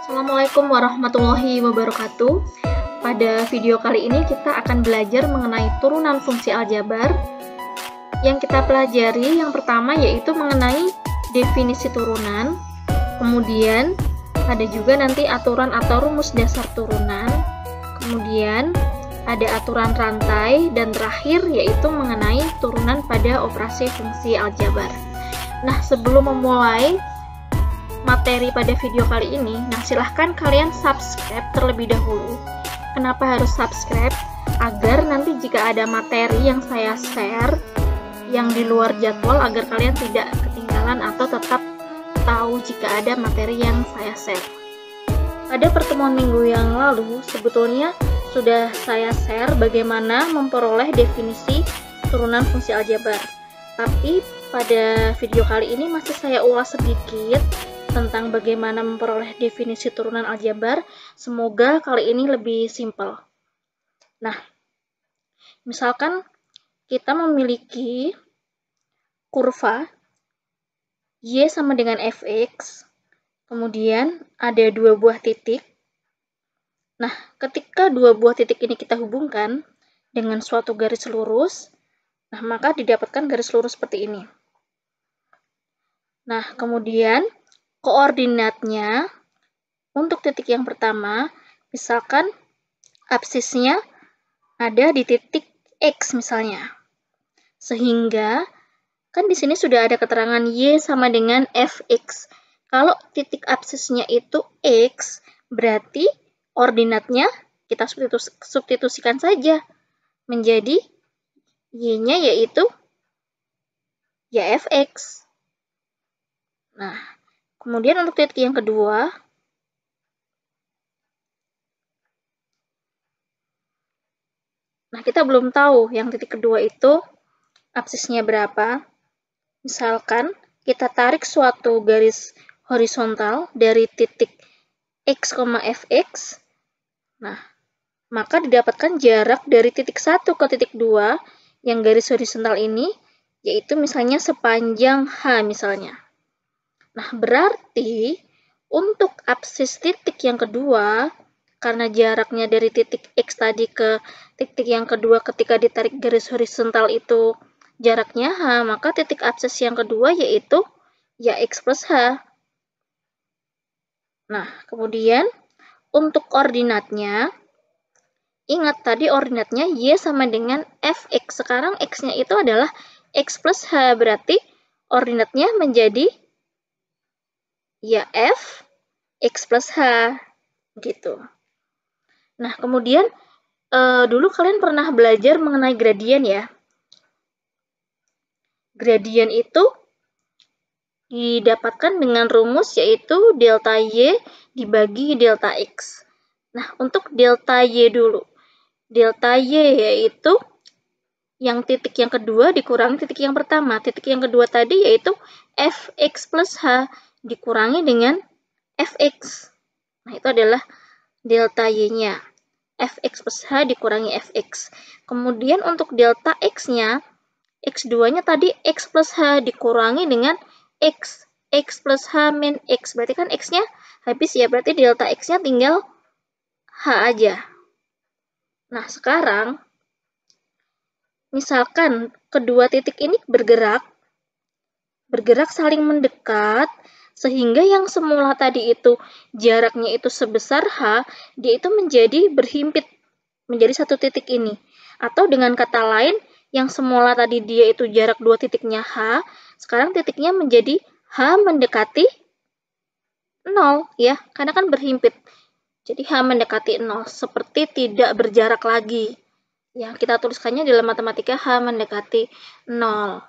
Assalamualaikum warahmatullahi wabarakatuh. Pada video kali ini kita akan belajar mengenai turunan fungsi aljabar. Yang kita pelajari yang pertama yaitu mengenai definisi turunan. Kemudian ada juga nanti aturan atau rumus dasar turunan. Kemudian ada aturan rantai dan terakhir yaitu mengenai turunan pada operasi fungsi aljabar. Nah, sebelum memulai materi pada video kali ini, silahkan kalian subscribe terlebih dahulu. Kenapa harus subscribe? Agar nanti jika ada materi yang saya share yang di luar jadwal, agar kalian tidak ketinggalan atau tetap tahu jika ada materi yang saya share. Pada pertemuan minggu yang lalu, sebetulnya sudah saya share bagaimana memperoleh definisi turunan fungsi aljabar. Tapi pada video kali ini masih saya ulas sedikit tentang bagaimana memperoleh definisi turunan aljabar. Semoga kali ini lebih simpel. Nah, misalkan kita memiliki kurva Y sama dengan fx, kemudian ada dua buah titik. Nah, ketika dua buah titik ini kita hubungkan dengan suatu garis lurus, maka didapatkan garis lurus seperti ini. Nah, kemudian koordinatnya untuk titik yang pertama, misalkan absisnya ada di titik X misalnya. Sehingga kan di sini sudah ada keterangan Y sama dengan Fx. Kalau titik absisnya itu X, berarti ordinatnya kita substitusikan saja menjadi Y-nya yaitu ya Fx. Nah, kemudian untuk titik yang kedua, kita belum tahu yang titik kedua itu absisnya berapa. Misalkan kita tarik suatu garis horizontal dari titik X, Fx. Nah, maka didapatkan jarak dari titik 1 ke titik 2 yang garis horizontal ini, yaitu misalnya sepanjang H misalnya. Nah, berarti untuk absis titik yang kedua, karena jaraknya dari titik X tadi ke titik yang kedua ketika ditarik garis horizontal itu jaraknya H, maka titik absis yang kedua yaitu ya X plus H. Nah, kemudian untuk koordinatnya, ingat tadi ordinatnya Y sama dengan Fx. Sekarang X-nya itu adalah X plus H, berarti ordinatnya menjadi ya F X plus H gitu. Nah, kemudian dulu kalian pernah belajar mengenai gradien ya. Gradien itu didapatkan dengan rumus yaitu delta Y dibagi delta X. Nah, untuk delta Y dulu. Delta Y yaitu yang titik yang kedua dikurangi titik yang pertama. Titik yang kedua tadi yaitu Fx plus H dikurangi dengan Fx. Nah, itu adalah delta Y-nya. Fx plus H dikurangi Fx. Kemudian untuk delta X-nya, X2-nya tadi X plus H dikurangi dengan X. X plus H min X. Berarti kan X-nya habis ya, berarti delta X-nya tinggal H aja. Nah, sekarang misalkan kedua titik ini bergerak saling mendekat, sehingga yang semula tadi itu jaraknya itu sebesar H, dia itu menjadi berhimpit menjadi satu titik ini. Atau dengan kata lain, yang semula tadi dia itu jarak dua titiknya H, sekarang titiknya menjadi H mendekati 0 ya, karena kan berhimpit. Jadi H mendekati 0, seperti tidak berjarak lagi. Ya, kita tuliskannya dalam matematika H mendekati 0.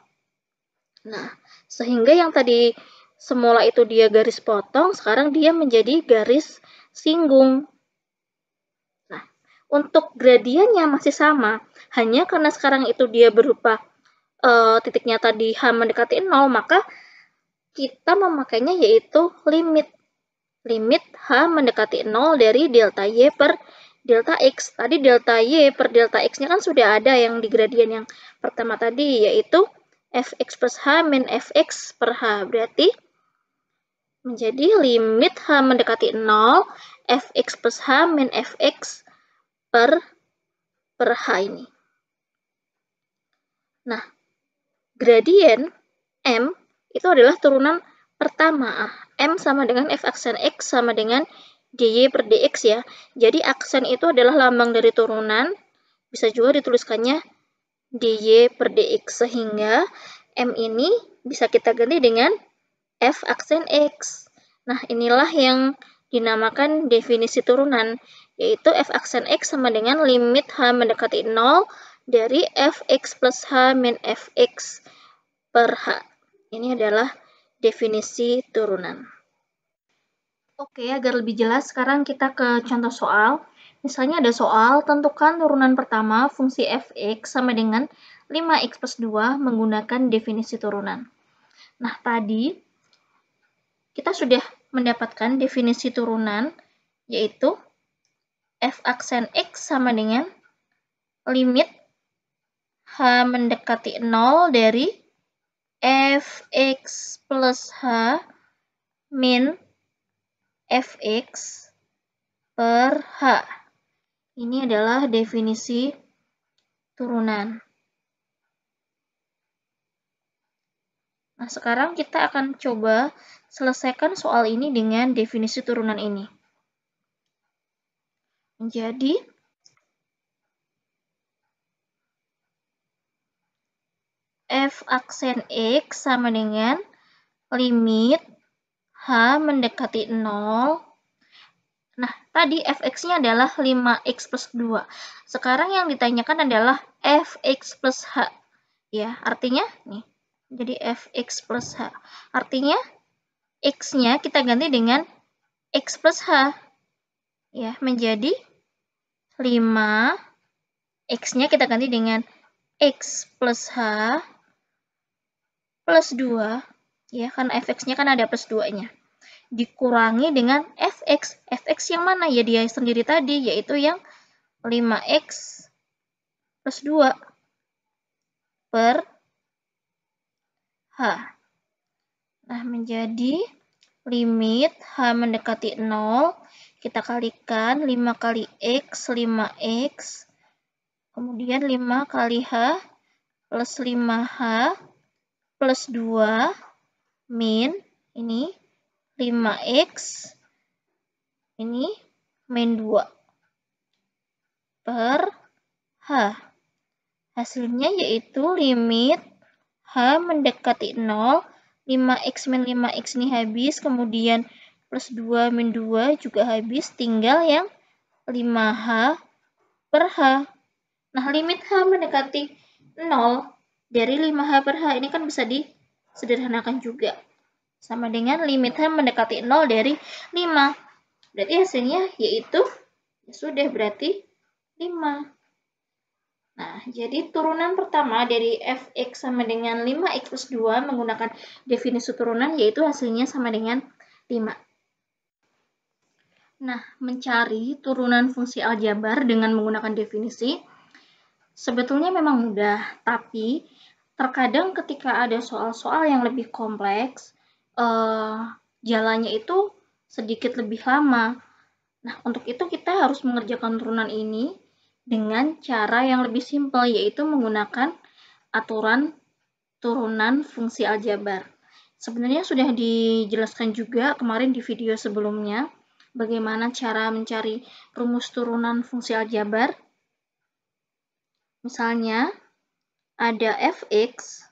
Nah, sehingga yang tadi semula itu dia garis potong, sekarang dia menjadi garis singgung. Nah, untuk gradiennya masih sama, hanya karena sekarang itu dia berupa titiknya tadi H mendekati 0, maka kita memakainya yaitu limit H mendekati 0 dari delta Y per delta X. Tadi delta Y per delta X-nya kan sudah ada yang di gradien yang pertama tadi, yaitu Fx plus H min Fx per H. Berarti menjadi limit H mendekati 0, fx plus H min fx per H ini. Nah, gradien M itu adalah turunan pertama. M sama dengan f aksen X sama dengan dy per dx ya. Jadi aksen itu adalah lambang dari turunan. Bisa juga dituliskannya dy per dx. Sehingga M ini bisa kita ganti dengan f aksen X. Nah, inilah yang dinamakan definisi turunan, yaitu f aksen X sama dengan limit H mendekati 0 dari fx plus H min fx per H. Ini adalah definisi turunan. Oke, agar lebih jelas, sekarang kita ke contoh soal. Misalnya ada soal, tentukan turunan pertama fungsi fx sama dengan 5x plus 2 menggunakan definisi turunan. Nah, tadi kita sudah mendapatkan definisi turunan, yaitu f aksen x sama dengan limit H mendekati 0 dari fx plus H min fx per H. Ini adalah definisi turunan. Nah, sekarang kita akan coba selesaikan soal ini dengan definisi turunan ini. Jadi, f aksen X sama dengan limit H mendekati 0. Nah, tadi fx-nya adalah 5x plus 2. Sekarang yang ditanyakan adalah fx plus H. Ya, artinya nih. Jadi fx plus H. Artinya x-nya kita ganti dengan x plus H. Ya, menjadi 5. X-nya kita ganti dengan x plus H plus 2, ya, karena fx-nya kan ada plus 2-nya. Dikurangi dengan fx. Fx yang mana? Ya dia sendiri tadi, yaitu yang 5x plus 2 per H. Nah, menjadi limit H mendekati 0, kita kalikan 5 kali X, 5X, kemudian 5 kali H plus 5H plus 2 min ini 5x ini min 2 per H. Hasilnya yaitu limit H mendekati 0, 5x min 5x ini habis, kemudian plus 2 min 2 juga habis, tinggal yang 5H per H. Nah, limit H mendekati 0 dari 5H per H ini kan bisa disederhanakan juga. Sama dengan limit H mendekati 0 dari 5. Berarti hasilnya yaitu, ya sudah berarti 5. Nah, jadi turunan pertama dari fx sama dengan 5x plus 2 menggunakan definisi turunan yaitu hasilnya sama dengan 5. Nah, mencari turunan fungsi aljabar dengan menggunakan definisi sebetulnya memang mudah, tapi terkadang ketika ada soal-soal yang lebih kompleks, jalannya itu sedikit lebih lama. Nah, untuk itu kita harus mengerjakan turunan ini dengan cara yang lebih simpel, yaitu menggunakan aturan turunan fungsi aljabar. Sebenarnya sudah dijelaskan juga kemarin di video sebelumnya, bagaimana cara mencari rumus turunan fungsi aljabar. Misalnya, ada fx,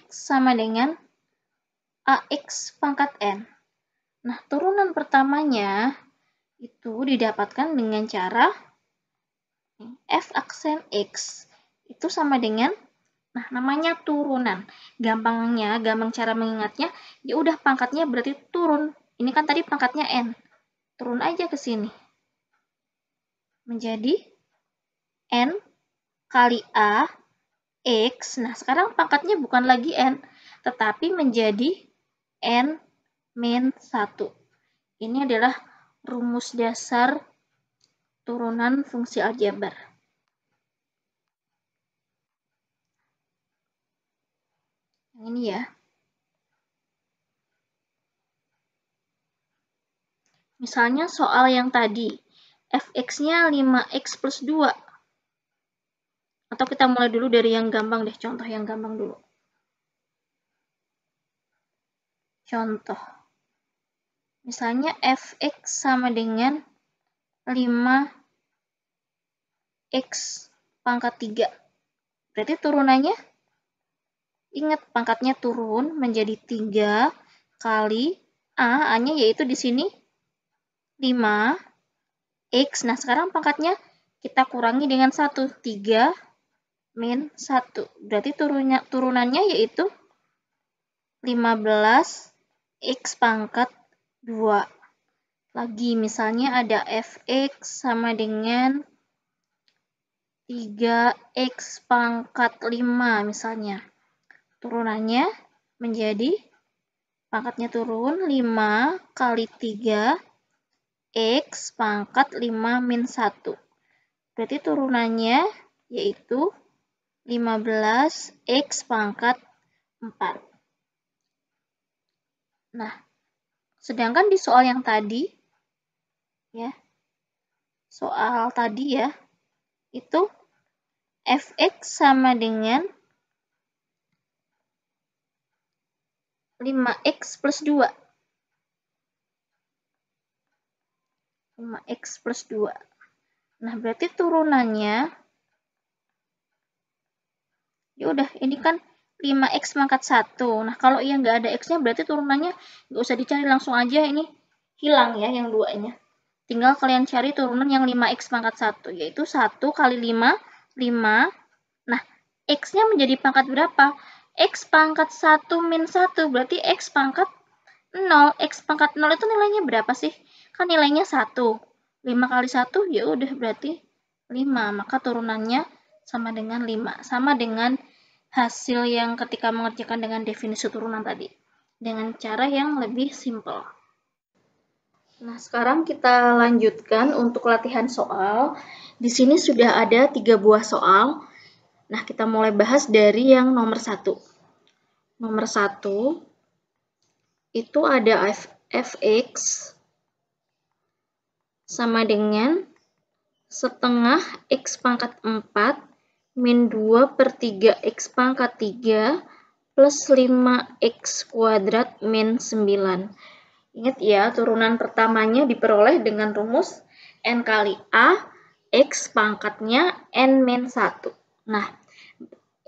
sama dengan ax pangkat n. Nah, turunan pertamanya itu didapatkan dengan cara f aksen x itu sama dengan, nah, namanya turunan. Gampang cara mengingatnya, ya udah pangkatnya berarti turun. Ini kan tadi pangkatnya n. Turun aja ke sini. Menjadi n kali a x. Nah, sekarang pangkatnya bukan lagi n, tetapi menjadi n min 1. Ini adalah rumus dasar turunan fungsi aljabar. Yang ini ya. Misalnya soal yang tadi, fx-nya 5x plus 2. Atau kita mulai dulu dari yang gampang deh, contoh yang gampang dulu. Contoh. Misalnya fx sama dengan 5x pangkat 3. Berarti turunannya, ingat pangkatnya turun menjadi 3 kali A-nya yaitu di sini 5x. Nah, sekarang pangkatnya kita kurangi dengan 1. 3 min 1. Berarti turunannya yaitu 15x pangkat 2. Lagi, misalnya ada fx sama dengan 3x pangkat 5 misalnya. Turunannya menjadi pangkatnya turun 5 kali 3 x pangkat 5 min 1. Berarti turunannya yaitu 15x pangkat 4. Nah, sedangkan di soal yang tadi, ya, soal tadi ya, itu fx sama dengan 5x plus 2. 5x plus 2. Nah, berarti turunannya, ya udah, ini kan 5x pangkat 1. Nah, kalau yang nggak ada x-nya, berarti turunannya nggak usah dicari, langsung aja ini hilang ya yang 2-nya. Tinggal kalian cari turunan yang 5x pangkat 1, yaitu 1 kali 5, 5. Nah, x-nya menjadi pangkat berapa? X pangkat 1 min 1, berarti x pangkat 0. X pangkat 0 itu nilainya berapa sih? Kan nilainya 1. 5 kali 1, ya udah berarti 5. Maka turunannya sama dengan 5. Sama dengan hasil yang ketika mengerjakan dengan definisi turunan tadi. Dengan cara yang lebih simpel. Nah, sekarang kita lanjutkan untuk latihan soal. Di sini sudah ada 3 buah soal. Nah, kita mulai bahas dari yang nomor 1. Nomor 1 itu ada fx sama dengan setengah x pangkat 4 min 2 per 3x pangkat 3 plus 5x kuadrat min 9. Ingat ya, turunan pertamanya diperoleh dengan rumus n kali a, x pangkatnya n min 1. Nah,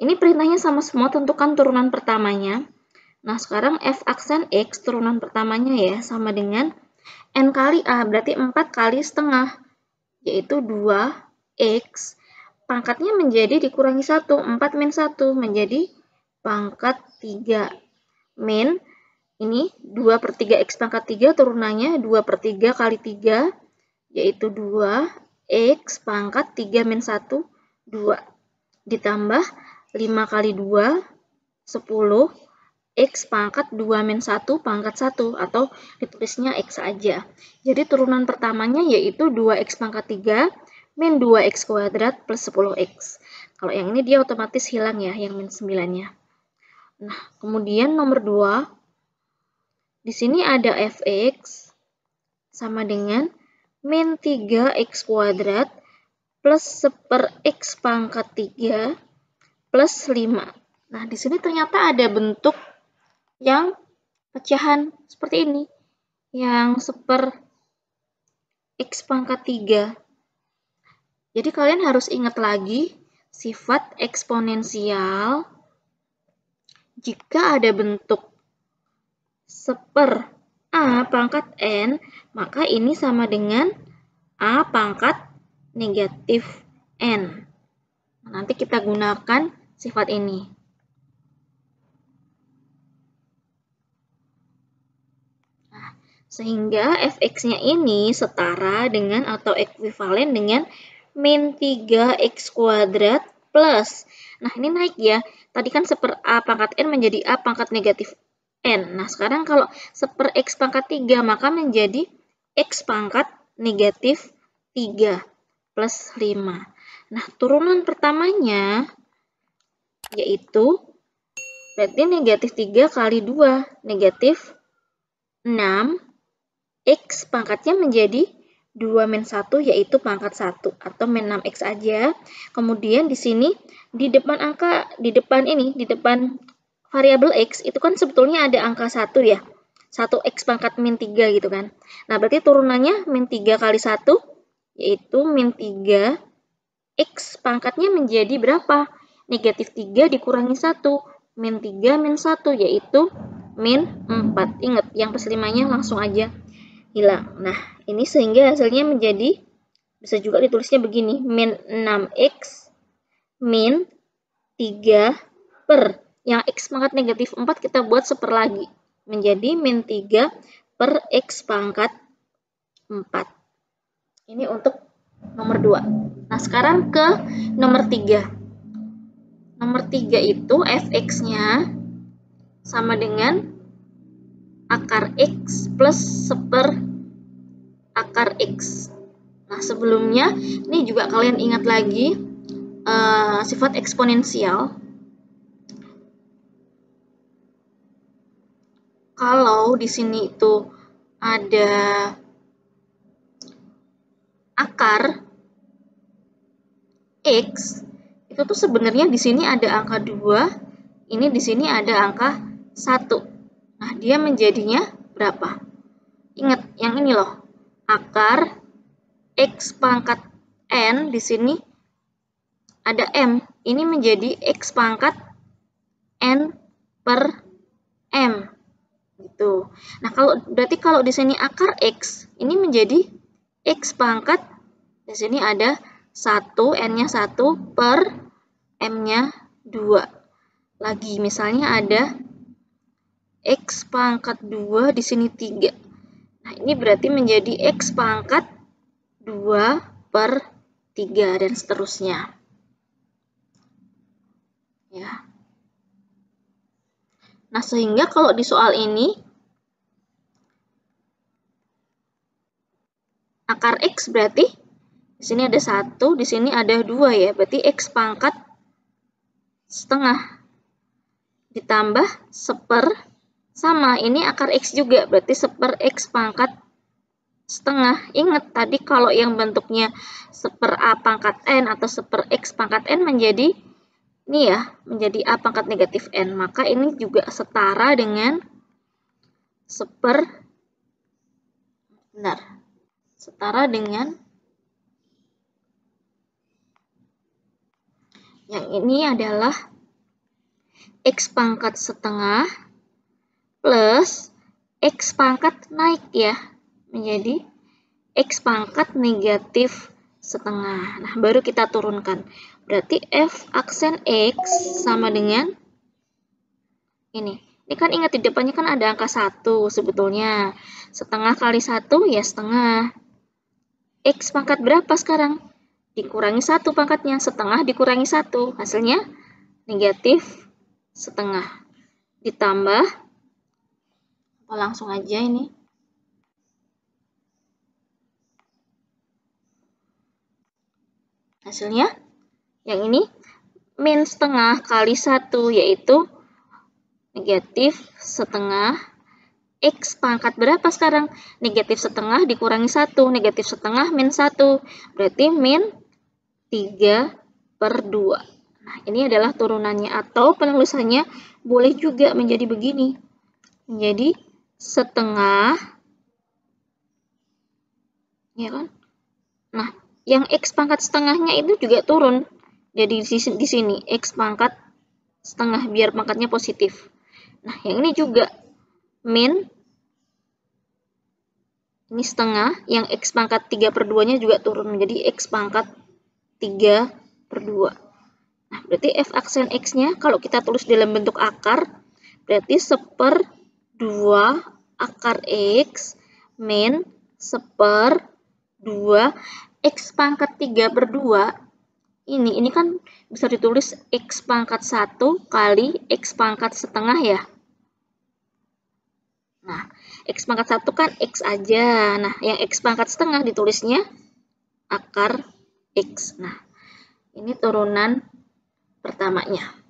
ini perintahnya sama semua, tentukan turunan pertamanya. Nah, sekarang f aksen x turunan pertamanya ya sama dengan n kali a, berarti 4 kali setengah, yaitu 2x. Pangkatnya menjadi dikurangi 1, 4 min 1 menjadi pangkat 3. Min, ini 2 per 3x pangkat 3 turunannya 2 per 3 kali 3, yaitu 2x pangkat 3 min 1, 2. Ditambah 5 kali 2, 10. X pangkat 2 min 1 pangkat 1, atau ditulisnya X saja. Jadi turunan pertamanya yaitu 2X pangkat 3 min 2X kuadrat plus 10X. Kalau yang ini dia otomatis hilang ya, yang min 9-nya. Nah, kemudian nomor 2, di sini ada fx sama dengan min 3X kuadrat plus 1/X pangkat 3 plus 5. Nah, di sini ternyata ada bentuk yang pecahan seperti ini, yang 1/X pangkat 3. Jadi kalian harus ingat lagi sifat eksponensial. Jika ada bentuk 1/A pangkat N, maka ini sama dengan A pangkat negatif N. Nanti kita gunakan sifat ini. Sehingga fx-nya ini setara dengan atau ekuivalen dengan min 3x kuadrat plus. Nah, ini naik ya. Tadi kan 1/A pangkat n menjadi A pangkat negatif n. Nah, sekarang kalau 1/x pangkat 3 maka menjadi x pangkat negatif 3 plus 5. Nah, turunan pertamanya yaitu Berarti negatif 3 kali 2, negatif 6. X pangkatnya menjadi 2 min 1, yaitu pangkat 1 atau min 6X aja. Kemudian di sini di depan variabel X itu kan sebetulnya ada angka 1 ya. 1X pangkat min 3 gitu kan. Nah, berarti turunannya min 3 kali 1, yaitu min 3. X pangkatnya menjadi berapa? Negatif 3 dikurangi 1. Min 3 min 1, yaitu min 4. Ingat, yang plus 5-nya langsung aja hilang. Nah, ini sehingga hasilnya menjadi, bisa juga ditulisnya begini, min 6X min 3 per, yang X pangkat negatif 4 kita buat seper lagi, menjadi min 3 per X pangkat 4. Ini untuk nomor 2. Nah, sekarang ke nomor 3. Nomor 3 itu fx-nya sama dengan akar X plus seper akar X. Nah, sebelumnya, ini juga kalian ingat lagi sifat eksponensial. Kalau di sini itu ada akar X, itu tuh sebenarnya di sini ada angka 2, ini di sini ada angka 1. Nah, dia menjadinya berapa? Ingat, yang ini loh. Akar X pangkat N, di sini ada M. Ini menjadi X pangkat N per M. Gitu. Nah, berarti kalau di sini akar X, ini menjadi X pangkat, di sini ada 1, N-nya 1 per M-nya 2. Lagi, misalnya ada X pangkat 2, di sini 3. Nah, ini berarti menjadi X pangkat 2 per 3, dan seterusnya. Ya. Nah, sehingga kalau di soal ini, akar X berarti di sini ada 1, di sini ada 2 ya. Berarti X pangkat setengah ditambah seper, sama ini akar X juga, berarti seper X pangkat setengah. Ingat tadi kalau yang bentuknya seper A pangkat N atau seper X pangkat N menjadi ini ya, menjadi A pangkat negatif N. Maka ini juga setara dengan setara dengan yang ini adalah X pangkat setengah plus X pangkat naik ya, menjadi X pangkat negatif setengah. Nah, baru kita turunkan. Berarti F aksen X sama dengan ini. Ini kan ingat di depannya kan ada angka 1 sebetulnya. Setengah kali 1 ya setengah. X pangkat berapa sekarang? Dikurangi 1 pangkatnya. Setengah dikurangi 1. Hasilnya negatif setengah. Ditambah, langsung aja ini. Hasilnya, yang ini min setengah kali 1, yaitu negatif setengah. X pangkat berapa sekarang? Negatif setengah dikurangi 1. Negatif setengah min 1. Berarti min 3 per 2. Nah, ini adalah turunannya. Atau penulisannya boleh juga menjadi begini. Menjadi setengah. Ya kan? Nah, yang X pangkat setengahnya itu juga turun. Jadi di sini X pangkat setengah biar pangkatnya positif. Nah, yang ini juga min, ini setengah, yang X pangkat 3 per 2-nya juga turun menjadi X pangkat 3 per 2. Nah, berarti F aksen X-nya kalau kita tulis dalam bentuk akar, berarti seper 2 akar X min seper 2 X pangkat 3 per 2. Ini kan bisa ditulis X pangkat 1 kali X pangkat setengah ya. Nah, X pangkat 1 kan X aja. Nah, yang X pangkat setengah ditulisnya akar X. Nah, ini turunan pertamanya.